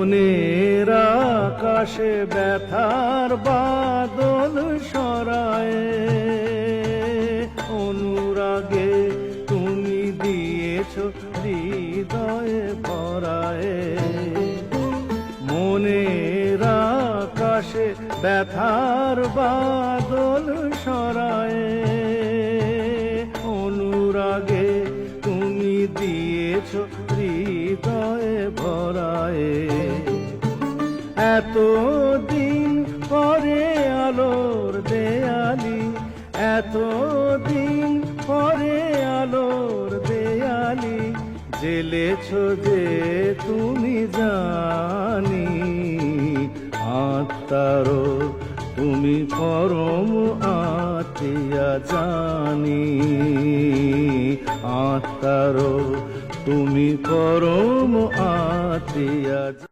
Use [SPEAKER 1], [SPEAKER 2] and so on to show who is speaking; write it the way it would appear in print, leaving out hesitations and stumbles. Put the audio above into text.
[SPEAKER 1] মনের আকাশে ব্যথার বাদল সরায়, অনুরাগে তুমি দিয়েছ হৃদয়ে ভরায়। মনের আকাশে ব্যথার বাদল সরায়, অনুরাগে তুমি দিয়েছ হৃদয়ে ভরায়। এতদিন পরে আলোর দেয়ালি, এতদিন পরে আলোর দেয়ালি জেলেছ যে তুমি জানি। আত্মারও তুমি পরম আতিয়া জানি, আত্মারও তুমি পরম আতিয়া।